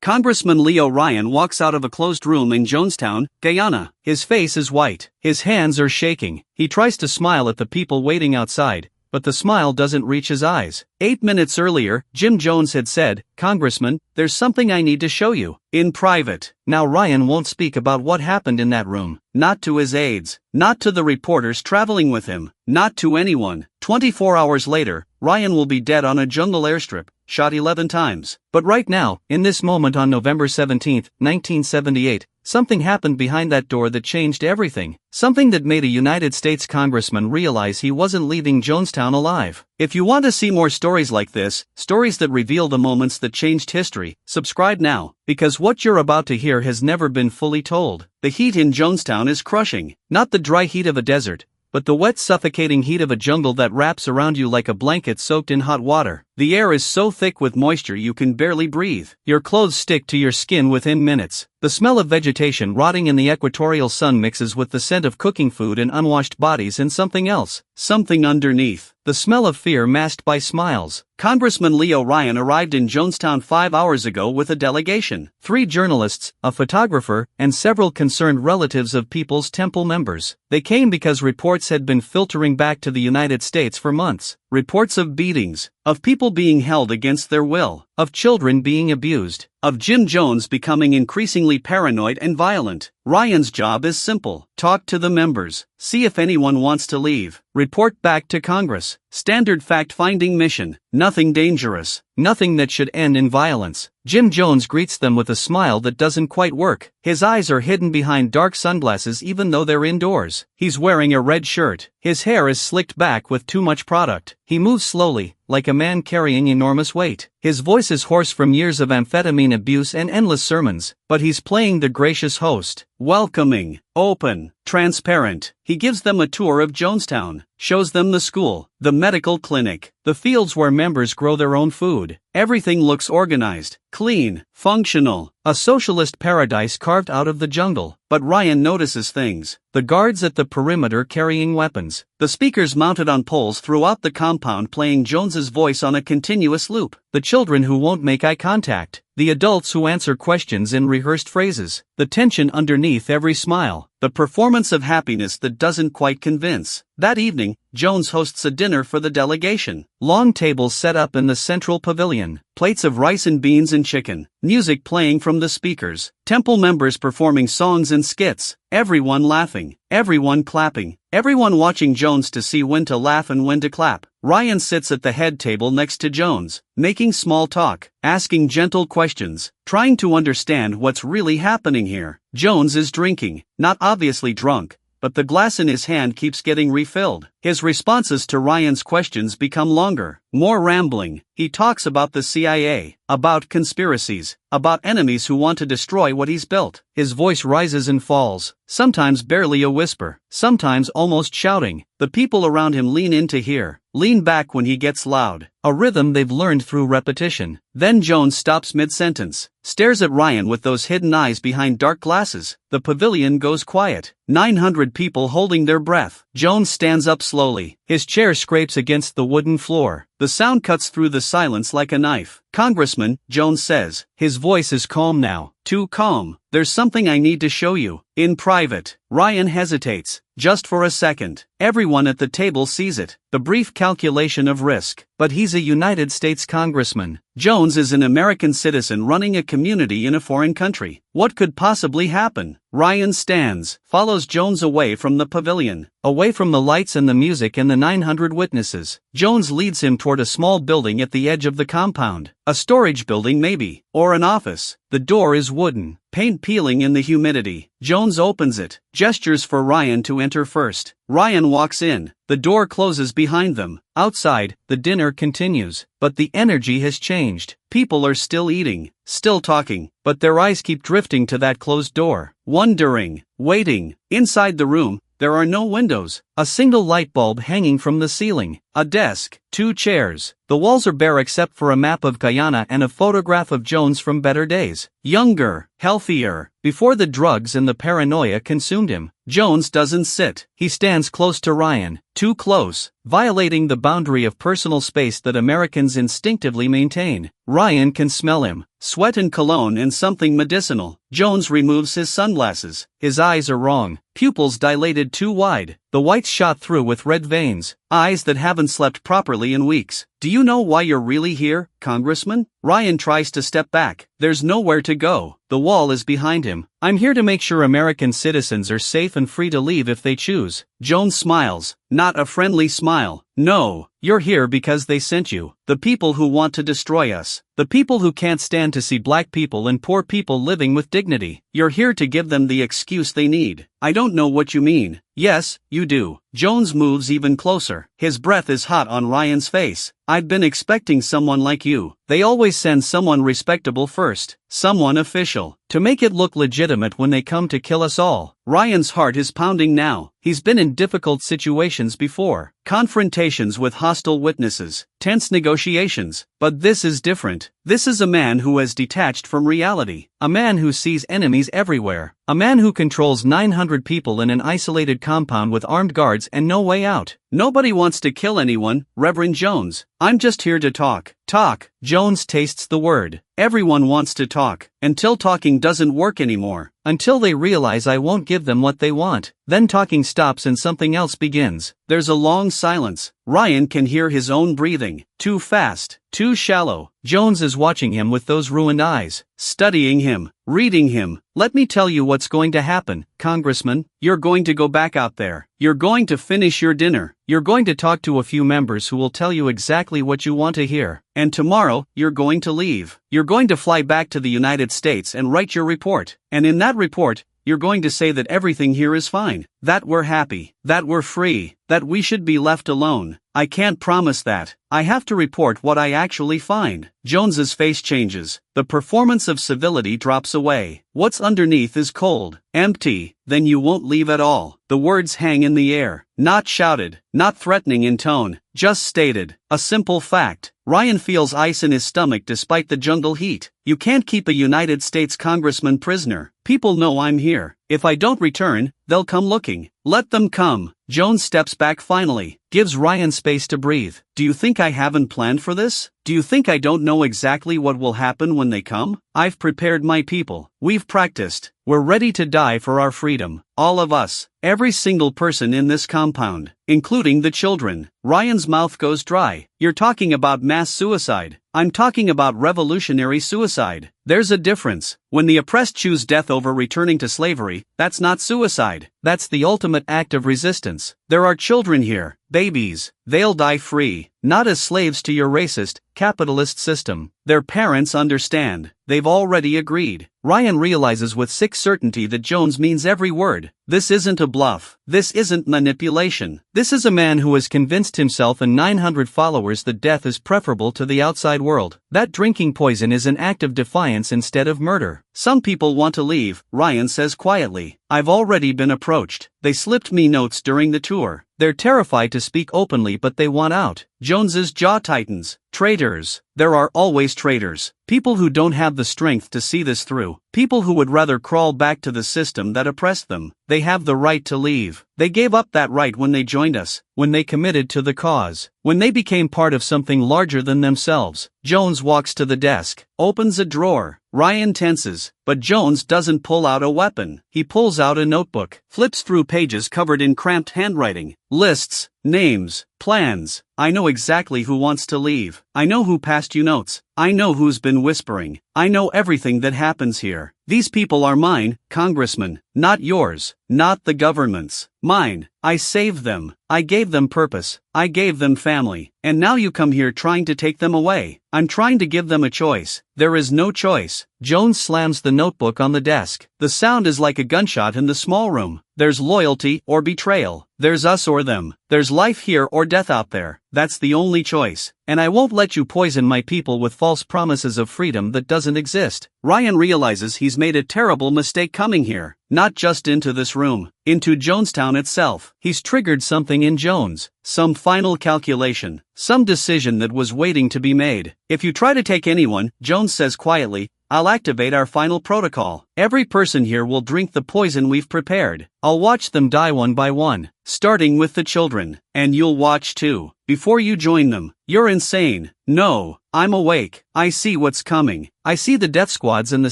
Congressman Leo Ryan walks out of a closed room in Jonestown, Guyana. His face is white. His hands are shaking. He tries to smile at the people waiting outside, but the smile doesn't reach his eyes. 8 minutes earlier, Jim Jones had said, "Congressman, there's something I need to show you, in private." Now Ryan won't speak about what happened in that room. Not to his aides. Not to the reporters traveling with him. Not to anyone. 24 hours later, Ryan will be dead on a jungle airstrip, shot 11 times. But right now, in this moment on November 17, 1978, something happened behind that door that changed everything. Something that made a United States congressman realize he wasn't leaving Jonestown alive. If you want to see more stories like this, stories that reveal the moments that changed history, subscribe now, because what you're about to hear has never been fully told. The heat in Jonestown is crushing. Not the dry heat of a desert, but the wet, suffocating heat of a jungle that wraps around you like a blanket soaked in hot water. The air is so thick with moisture you can barely breathe. Your clothes stick to your skin within minutes. The smell of vegetation rotting in the equatorial sun mixes with the scent of cooking food and unwashed bodies and something else. Something underneath. The smell of fear masked by smiles. Congressman Leo Ryan arrived in Jonestown 5 hours ago with a delegation. 3 journalists, a photographer, and several concerned relatives of People's Temple members. They came because reports had been filtering back to the United States for months. Reports of beatings, of people being held against their will, of children being abused, of Jim Jones becoming increasingly paranoid and violent. Ryan's job is simple: talk to the members, see if anyone wants to leave, report back to Congress. Standard fact-finding mission, nothing dangerous, nothing that should end in violence. Jim Jones greets them with a smile that doesn't quite work. His eyes are hidden behind dark sunglasses even though they're indoors. He's wearing a red shirt. His hair is slicked back with too much product. He moves slowly, like a man carrying enormous weight. His voice is hoarse from years of amphetamine abuse and endless sermons, but he's playing the gracious host. Welcoming, open, transparent. He gives them a tour of Jonestown, shows them the school, the medical clinic, the fields where members grow their own food. Everything looks organized, clean, functional, a socialist paradise carved out of the jungle. But Ryan notices things. The guards at the perimeter carrying weapons. The speakers mounted on poles throughout the compound playing Jones's voice on a continuous loop. The children who won't make eye contact. The adults who answer questions in rehearsed phrases. The tension underneath every smile. The performance of happiness that doesn't quite convince. That evening, Jones hosts a dinner for the delegation. Long tables set up in the central pavilion. Plates of rice and beans and chicken. Music playing from the speakers. Temple members performing songs and skits. Everyone laughing. Everyone clapping. Everyone watching Jones to see when to laugh and when to clap. Ryan sits at the head table next to Jones, making small talk, asking gentle questions, trying to understand what's really happening here. Jones is drinking, not obviously drunk, but the glass in his hand keeps getting refilled. His responses to Ryan's questions become longer, more rambling. He talks about the CIA, about conspiracies, about enemies who want to destroy what he's built. His voice rises and falls, sometimes barely a whisper, sometimes almost shouting. The people around him lean in to hear, lean back when he gets loud, a rhythm they've learned through repetition. Then Jones stops mid-sentence, stares at Ryan with those hidden eyes behind dark glasses. The pavilion goes quiet. 900 people holding their breath. Jones stands up slowly. His chair scrapes against the wooden floor. The sound cuts through the silence like a knife. "Congressman," Jones says. His voice is calm now. Too calm. "There's something I need to show you, in private." Ryan hesitates, just for a second. Everyone at the table sees it. The brief calculation of risk. But he's a United States congressman. Jones is an American citizen running a community in a foreign country. What could possibly happen? Ryan stands, follows Jones away from the pavilion, away from the lights and the music and the 900 witnesses. Jones leads him toward a small building at the edge of the compound. A storage building maybe, or an office. The door is wooden, paint peeling in the humidity. Jones opens it, gestures for Ryan to enter first. Ryan walks in. The door closes behind them. Outside, the dinner continues, but the energy has changed. People are still eating, still talking, but their eyes keep drifting to that closed door, wondering, waiting. Inside the room, there are no windows, a single light bulb hanging from the ceiling, a desk, 2 chairs. The walls are bare except for a map of Guyana and a photograph of Jones from better days. Younger, healthier, before the drugs and the paranoia consumed him. Jones doesn't sit. He stands close to Ryan, too close, violating the boundary of personal space that Americans instinctively maintain. Ryan can smell him, sweat and cologne and something medicinal. Jones removes his sunglasses. His eyes are wrong, pupils dilated too wide, the whites shot through with red veins, eyes that haven't slept properly in weeks. Do you know why you're really here, Congressman? Ryan tries to step back. There's nowhere to go. The wall is behind him. I'm here to make sure American citizens are safe and free to leave if they choose. Jones smiles, not a friendly smile. No, you're here because they sent you. The people who want to destroy us. The people who can't stand to see black people and poor people living with dignity. You're here to give them the excuse they need. I don't know what you mean. Yes, you do. Jones moves even closer. His breath is hot on Ryan's face. I'd been expecting someone like you. They always send someone respectable first. Someone official. To make it look legitimate when they come to kill us all. Ryan's heart is pounding now. He's been in difficult situations before. Confrontations with hostile witnesses. Tense negotiations. But this is different. This is a man who has detached from reality. A man who sees enemies everywhere. A man who controls 900 people in an isolated compound with armed guards and no way out. Nobody wants to kill anyone, Reverend Jones. I'm just here to talk. Talk. Jones tastes the word. Everyone wants to talk. Until talking doesn't work anymore. Until they realize I won't give them what they want. Then talking stops and something else begins. There's a long silence. Ryan can hear his own breathing. Too fast. Too shallow. Jones is watching him with those ruined eyes. Studying him. Reading him. Let me tell you what's going to happen, Congressman. You're going to go back out there. You're going to finish your dinner. You're going to talk to a few members who will tell you exactly what you want to hear. And tomorrow, you're going to leave. You're going to fly back to the United States and write your report. And in that report, you're going to say that everything here is fine. That we're happy. That we're free. That we should be left alone. I can't promise that. I have to report what I actually find. Jones's face changes. The performance of civility drops away. What's underneath is cold. Empty. Then you won't leave at all. The words hang in the air. Not shouted. Not threatening in tone. Just stated. A simple fact. Ryan feels ice in his stomach despite the jungle heat. You can't keep a United States congressman prisoner. People know I'm here. If I don't return, they'll come looking. Let them come. Jones steps back finally, gives Ryan space to breathe. Do you think I haven't planned for this? Do you think I don't know exactly what will happen when they come? I've prepared my people. We've practiced. We're ready to die for our freedom. All of us. Every single person in this compound. Including the children. Ryan's mouth goes dry. You're talking about mass suicide. I'm talking about revolutionary suicide. There's a difference. When the oppressed choose death over returning to slavery, that's not suicide. That's the ultimate act of resistance. There are children here, babies. They'll die free, not as slaves to your racist, capitalist system. Their parents understand. They've already agreed. Ryan realizes with sick certainty that Jones means every word. This isn't a bluff. This isn't manipulation. This is a man who has convinced himself and 900 followers that death is preferable to the outside world. That drinking poison is an act of defiance instead of murder. Some people want to leave, Ryan says quietly. I've already been approached. They slipped me notes during the tour. They're terrified to speak openly but they want out. Jones's jaw tightens. Traitors. There are always traitors. People who don't have the strength to see this through. People who would rather crawl back to the system that oppressed them. They have the right to leave. They gave up that right when they joined us, when they committed to the cause, when they became part of something larger than themselves. Jones walks to the desk, opens a drawer. Ryan tenses, but Jones doesn't pull out a weapon. He pulls out a notebook, flips through pages covered in cramped handwriting, lists, names, plans. I know exactly who wants to leave. I know who passed you notes. I know who's been whispering. I know everything that happens here. These people are mine, Congressman, not yours, not the government's. Mine. I saved them. I gave them purpose. I gave them family. And now you come here trying to take them away. I'm trying to give them a choice. There is no choice. Jones slams the notebook on the desk. The sound is like a gunshot in the small room. There's loyalty or betrayal. There's us or them. There's life here or death out there. That's the only choice. And I won't let you poison my people with false promises of freedom that doesn't exist. Ryan realizes he's made a terrible mistake coming here. Not just into this room, into Jonestown itself. He's triggered something in Jones. Some final calculation. Some decision that was waiting to be made. If you try to take anyone, Jones says quietly, I'll activate our final protocol. Every person here will drink the poison we've prepared. I'll watch them die one by one, starting with the children. And you'll watch too, before you join them. You're insane. No, I'm awake. I see what's coming. I see the death squads and the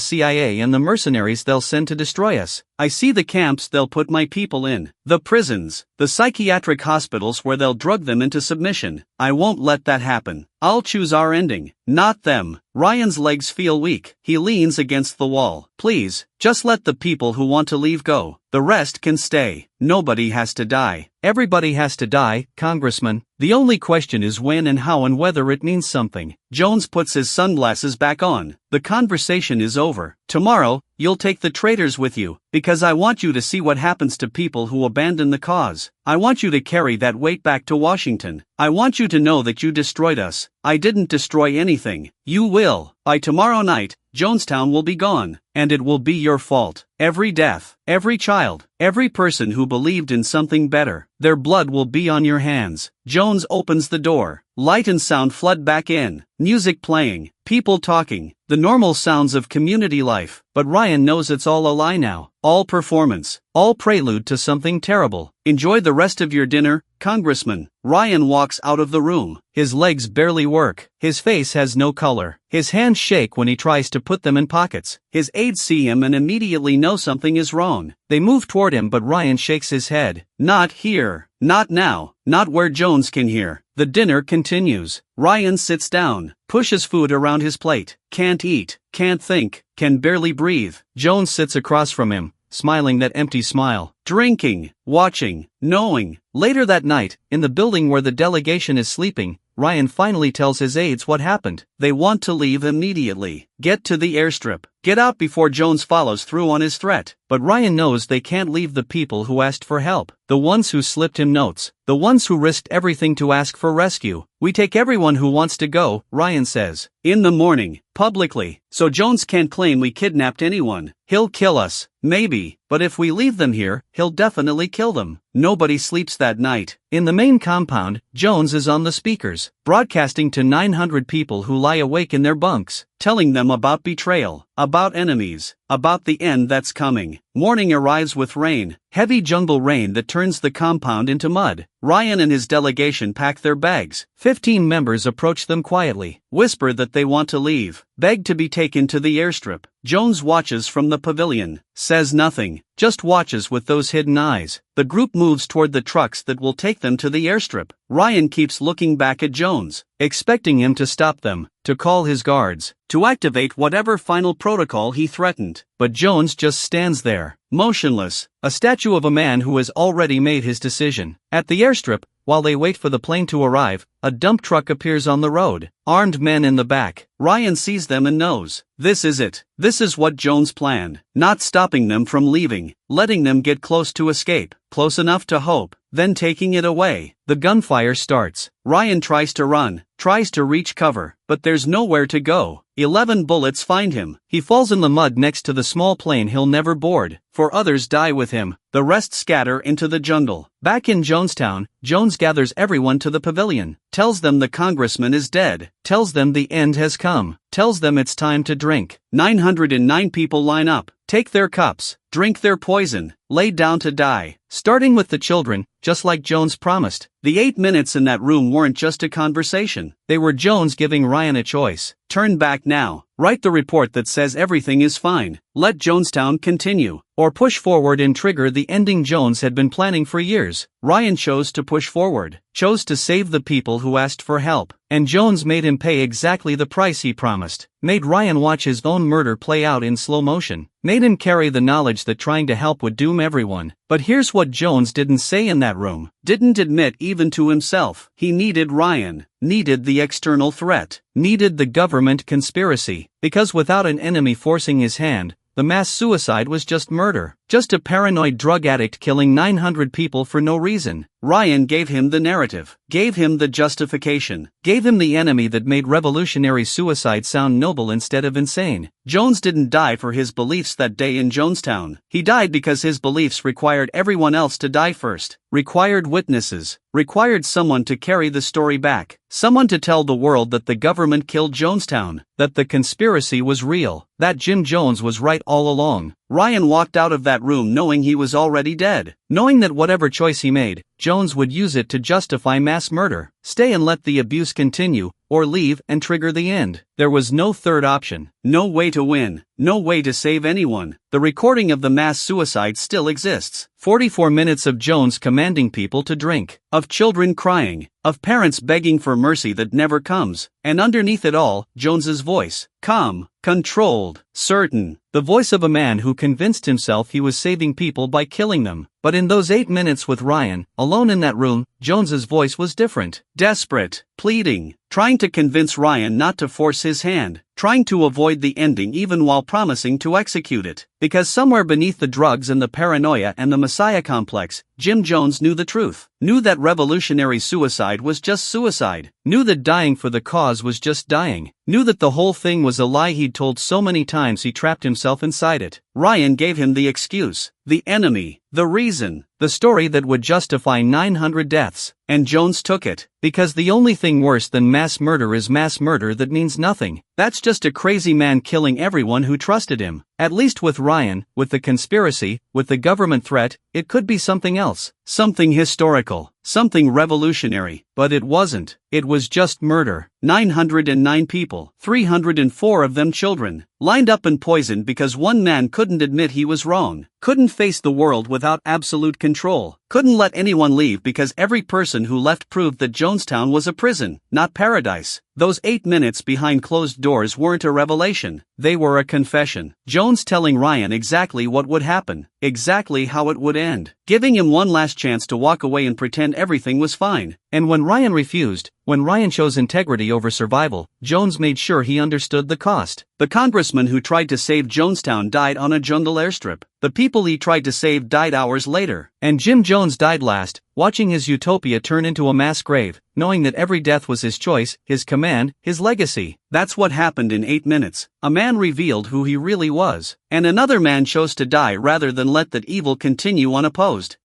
CIA and the mercenaries they'll send to destroy us. I see the camps they'll put my people in, the prisons, the psychiatric hospitals where they'll drug them into submission. I won't let that happen. I'll choose our ending, not them. Ryan's legs feel weak. He leans against the wall. Please, just let the people who want to leave go. The rest can stay. Nobody has to die. Everybody has to die, Congressman. The only question is when and how and whether it means something. Jones puts his sunglasses back on. The conversation is over. Tomorrow, you'll take the traitors with you, because I want you to see what happens to people who abandon the cause. I want you to carry that weight back to Washington. I want you to know that you destroyed us. I didn't destroy anything. You will. By tomorrow night, Jonestown will be gone, and it will be your fault. Every death, every child, every person who believed in something better, their blood will be on your hands. Jones opens the door. Light and sound flood back in. Music playing, people talking, the normal sounds of community life. But Ryan knows it's all a lie now. All performance, all prelude to something terrible. Enjoy the rest of your dinner, Congressman. Ryan walks out of the room. His legs barely work. His face has no color. His hands shake when he tries to put them in pockets. His aides see him and immediately know something is wrong. They move toward him, but Ryan shakes his head. Not here. Not now. Not where Jones can hear. The dinner continues. Ryan sits down, pushes food around his plate. Can't eat, can't think, can barely breathe. Jones sits across from him, smiling that empty smile. Drinking, watching, knowing. Later that night, in the building where the delegation is sleeping, Ryan finally tells his aides what happened. They want to leave immediately. Get to the airstrip. Get out before Jones follows through on his threat. But Ryan knows they can't leave the people who asked for help. The ones who slipped him notes. The ones who risked everything to ask for rescue. We take everyone who wants to go, Ryan says. In the morning, publicly. So Jones can't claim we kidnapped anyone. He'll kill us, maybe, but if we leave them here, he'll definitely kill them. Nobody sleeps that night. In the main compound, Jones is on the speakers, broadcasting to 900 people who lie awake in their bunks, telling them about betrayal, about enemies, about the end that's coming. Morning arrives with rain, heavy jungle rain that turns the compound into mud. Ryan and his delegation pack their bags. 15 members approach them quietly, whisper that they want to leave, beg to be taken to the airstrip. Jones watches from the pavilion, says nothing, just watches with those hidden eyes. The group moves toward the trucks that will take them to the airstrip. Ryan keeps looking back at Jones, expecting him to stop them, to call his guards, to activate whatever final protocol he threatened. But Jones just stands there, motionless, a statue of a man who has already made his decision. At the airstrip, while they wait for the plane to arrive, a dump truck appears on the road, armed men in the back. Ryan sees them and knows, this is it. This is what Jones planned. Not stopping them from leaving, letting them get close to escape, close enough to hope, then taking it away. The gunfire starts. Ryan tries to run, tries to reach cover, but there's nowhere to go. 11 bullets find him. He falls in the mud next to the small plane he'll never board. 4 others die with him. The rest scatter into the jungle. Back in Jonestown, Jones gathers everyone to the pavilion, tells them the congressman is dead, tells them the end has come, tells them it's time to drink. 909 people line up, take their cups, drink their poison, lay down to die. Starting with the children, just like Jones promised. The 8 minutes in that room weren't just a conversation. They were Jones giving Ryan a choice. Turn back now. Write the report that says everything is fine. Let Jonestown continue. Or push forward and trigger the ending Jones had been planning for years. Ryan chose to push forward. Chose to save the people who asked for help. And Jones made him pay exactly the price he promised. Made Ryan watch his own murder play out in slow motion. Made him carry the knowledge that trying to help would doom everyone. But here's what Jones didn't say in that room. Didn't admit even to himself. He needed Ryan. Needed the external threat. Needed the government conspiracy. Because without an enemy forcing his hand, the mass suicide was just murder. Just a paranoid drug addict killing 900 people for no reason. Ryan gave him the narrative, gave him the justification, gave him the enemy that made revolutionary suicide sound noble instead of insane. Jones didn't die for his beliefs that day in Jonestown. He died because his beliefs required everyone else to die first. Required witnesses. Required someone to carry the story back. Someone to tell the world that the government killed Jonestown. That the conspiracy was real. That Jim Jones was right all along. Ryan walked out of that room knowing he was already dead. Knowing that whatever choice he made, Jones would use it to justify mass murder. Stay and let the abuse continue, or leave and trigger the end. There was no third option. No way to win. No way to save anyone. The recording of the mass suicide still exists. 44 minutes of Jones commanding people to drink. Of children crying. Of parents begging for mercy that never comes. And underneath it all, Jones's voice. Calm. Controlled. Certain. The voice of a man who convinced himself he was saving people by killing them. But in those 8 minutes with Ryan, alone in that room, Jones's voice was different. Desperate. Pleading. Trying to convince Ryan not to force his hand. Trying to avoid the ending even while promising to execute it. Because somewhere beneath the drugs and the paranoia and the Messiah complex, Jim Jones knew the truth. Knew that revolutionary suicide was just suicide. Knew that dying for the cause was just dying. Knew that the whole thing was a lie he'd told so many times he trapped himself inside it. Ryan gave him the excuse, the enemy, the reason, the story that would justify 900 deaths. And Jones took it. Because the only thing worse than mass murder is mass murder that means nothing. That's just a crazy man killing everyone who trusted him. At least with Ryan, with the conspiracy, with the government threat, it could be something else. Something historical. Something revolutionary. But it wasn't. It was just murder. 909 people, 304 of them children, lined up and poisoned because one man couldn't admit he was wrong. Couldn't face the world without absolute control. Couldn't let anyone leave because every person who left proved that Jonestown was a prison, not paradise. Those 8 minutes behind closed doors weren't a revelation. They were a confession. Jones telling Ryan exactly what would happen, exactly how it would end, giving him one last chance to walk away and pretend everything was fine. And when Ryan refused, when Ryan chose integrity over survival, Jones made sure he understood the cost. The congressman who tried to save Jonestown died on a jungle airstrip. The people he tried to save died hours later. And Jim Jones died last, watching his utopia turn into a mass grave, knowing that every death was his choice, his command, his legacy. That's what happened in 8 minutes. A man revealed who he really was. And another man chose to die rather than let that evil continue unopposed.